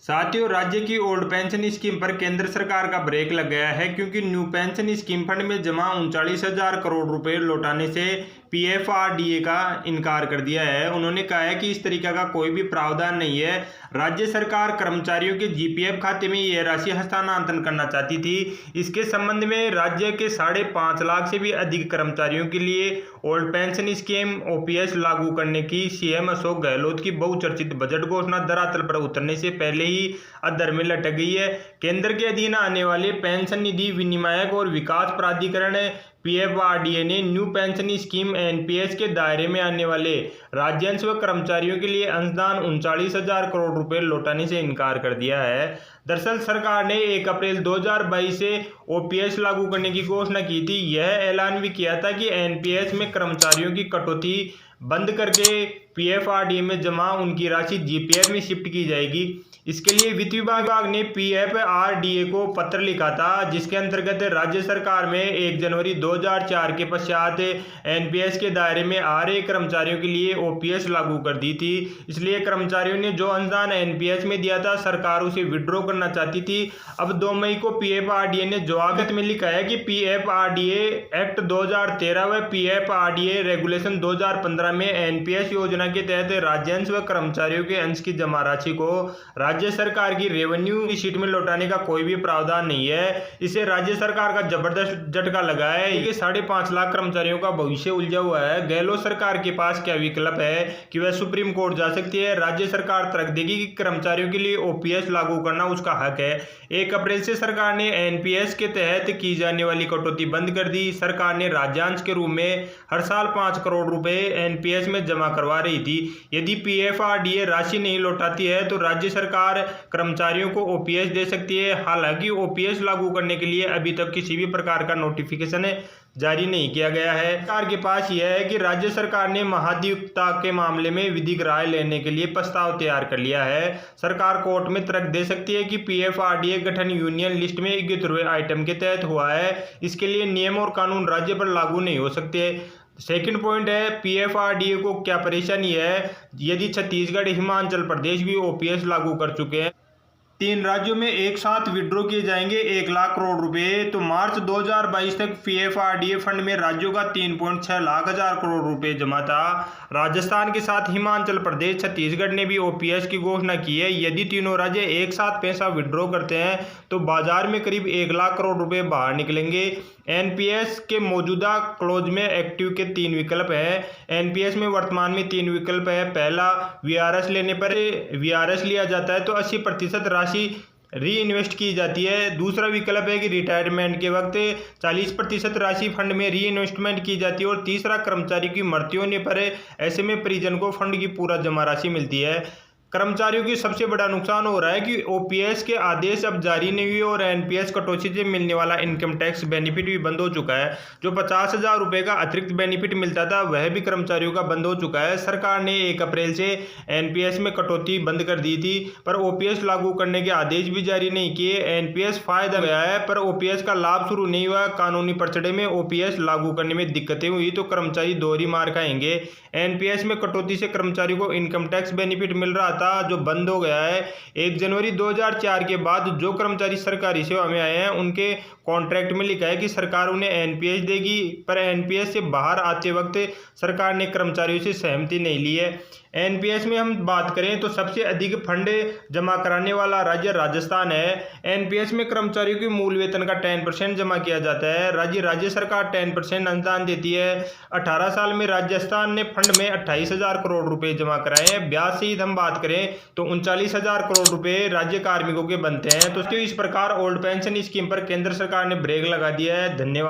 साथियों, राज्य की ओल्ड पेंशन स्कीम पर केंद्र सरकार का ब्रेक लग गया है क्योंकि न्यू पेंशन स्कीम फंड में जमा 39,000 करोड़ रुपए लौटाने से पीएफआरडीए का इनकार कर दिया है। उन्होंने कहा है कि इस तरीके का कोई भी प्रावधान नहीं है। राज्य सरकार कर्मचारियों के जीपीएफ खाते में यह राशि हस्तांतरण करना चाहती थी। इसके संबंध में राज्य के 5.5 लाख से भी अधिक कर्मचारियों के लिए ओल्ड पेंशन स्कीम ओपीएस लागू करने की सीएम अशोक गहलोत की बहुचर्चित बजट घोषणा धरातल पर उतरने से पहले ही अधर में लटक गई है। केंद्र के अधीन आने वाले पेंशन निधि विनियामक और विकास प्राधिकरण पीएफआरडीए ने न्यू पेंशन स्कीम एनपीएस के दायरे में आने वाले राज्यांश व कर्मचारियों के लिए अंशदान 39,000 करोड़ रुपए लौटाने से इनकार कर दिया है। दरअसल सरकार ने 1 अप्रैल 2022 से ओपीएस लागू करने की घोषणा की थी। यह ऐलान भी किया था कि एनपीएस में कर्मचारियों की कटौती बंद करके पीएफआरडीए में जमा उनकी राशि जीपीएफ में शिफ्ट की जाएगी। इसके लिए वित्त विभाग ने पीएफआरडीए को पत्र लिखा था, जिसके अंतर्गत राज्य सरकार में 1 जनवरी 2004 के पश्चात एनपीएस के दायरे में आ रहे कर्मचारियों के लिए ओपीएस लागू कर दी थी। इसलिए कर्मचारियों ने जो अनुदान एनपीएस में दिया था, सरकार उसे विड्रॉ करना चाहती थी। अब 2 मई को पीएफआरडीए ने जवाब में लिखा है कि पीएफआरडीए एक्ट 2013 व पीएफआरडीए रेगुलेशन 2015 में एनपीएस योजना के तहत राज्यांश व कर्मचारियों के अंश की जमा राशि को राज्य सरकार की रेवेन्यू शीट में लौटाने का कोई भी प्रावधान नहीं है। इसे राज्य सरकार का जबरदस्त झटका लगा है। ये 5.5 लाख कर्मचारियों का भविष्य उलझा हुआ है। गहलोत सरकार के पास क्या विकल्प है कि वह सुप्रीम कोर्ट जा सकती है। राज्य सरकार तर्क देगी कि कर्मचारियों के लिए ओपीएस लागू करना उसका हक है। 1 अप्रैल से सरकार ने एनपीएस के तहत की जाने वाली कटौती बंद कर दी। सरकार ने राज्यांश के रूप में हर साल 5 करोड़ रुपए एनपीएस में जमा करवा रही थी। यदि पीएफआरडीए राशि नहीं लौटाती है तो राज्य सरकार कर्मचारियों को ओपीएस दे सकती है। हालांकि ओपीएस लागू करने के लिए अभी तक किसी भी प्रकार का नोटिफिकेशन जारी नहीं किया गया है। सरकार के पास यह है कि राज्य सरकार ने महाधिवक्ता के मामले में विधिक राय लेने के लिए प्रस्ताव तैयार कर लिया है। सरकार कोर्ट में तर्क दे सकती है कि पीएफआरडीए गठन यूनियन लिस्ट में 11वें आइटम के तहत हुआ है। इसके लिए नियम और कानून राज्य पर लागू नहीं हो सकते। सेकंड पॉइंट है, पीएफआरडीए को क्या परेशानी है यदि छत्तीसगढ़, हिमाचल प्रदेश भी ओपीएस लागू कर चुके हैं। 3 राज्यों में एक साथ विड्रॉ किए जाएंगे 1 लाख करोड़ रुपए। तो मार्च 2022 तक पीएफआरडीए फंड में राज्यों का 3.6 लाख करोड़ रुपए जमा था। राजस्थान के साथ हिमाचल प्रदेश, छत्तीसगढ़ ने भी ओपीएस की घोषणा की है। यदि तीनों राज्य एक साथ पैसा विड्रॉ करते हैं तो बाजार में करीब 1 लाख करोड़ रुपए बाहर निकलेंगे। एनपीएस के मौजूदा क्लोज में एक्टिव के 3 विकल्प हैं। एनपीएस में वर्तमान में 3 विकल्प है। पहला, वीआरएस लेने पर वीआरएस लिया जाता है तो 80% राशि री इन्वेस्ट की जाती है। दूसरा विकल्प है कि रिटायरमेंट के वक्त 40% राशि फंड में री इन्वेस्टमेंट की जाती है। और तीसरा, कर्मचारी की मृत्यु होने पर ऐसे में परिजन को फंड की पूरा जमा राशि मिलती है। कर्मचारियों की सबसे बड़ा नुकसान हो रहा है कि ओपीएस के आदेश अब जारी नहीं हुए और एनपीएस कटौती से मिलने वाला इनकम टैक्स बेनिफिट भी बंद हो चुका है। जो 50,000 रुपए का अतिरिक्त बेनिफिट मिलता था वह भी कर्मचारियों का बंद हो चुका है। सरकार ने 1 अप्रैल से एनपीएस में कटौती बंद कर दी थी, पर ओपीएस लागू करने के आदेश भी जारी नहीं किए। एनपीएस फायदा गया है पर ओपीएस का लाभ शुरू नहीं हुआ। कानूनी पचड़े में ओपीएस लागू करने में दिक्कतें हुई तो कर्मचारी दोहरी मार खाएंगे। एनपीएस में कटौती से कर्मचारियों को इनकम टैक्स बेनिफिट मिल रहा था जो बंद हो गया है। 1 जनवरी 2004 के बाद जो कर्मचारी सरकारी सेवा में आए हैं उनके कॉन्ट्रैक्ट में लिखा है कि सरकार उन्हें एनपीएस देगी, पर एनपीएस से बाहर आते वक्त सरकार ने कर्मचारियों से सहमति नहीं ली है। एनपीएस में हम बात करें तो सबसे अधिक फंड जमा कराने वाला राज्य राजस्थान है। एनपीएस में कर्मचारियों के मूल वेतन का 10% जमा किया जाता है। राज्य सरकार 10% अनुदान देती है। 18 साल में राजस्थान ने फंड में 28,000 करोड़ रुपए जमा कराए हैं। ब्याज सहित हम बात करें तो 39,000 करोड़ रुपए राज्य कार्मिकों के बनते हैं। तो इस प्रकार ओल्ड पेंशन स्कीम पर केंद्र सरकार ने ब्रेक लगा दिया है। धन्यवाद।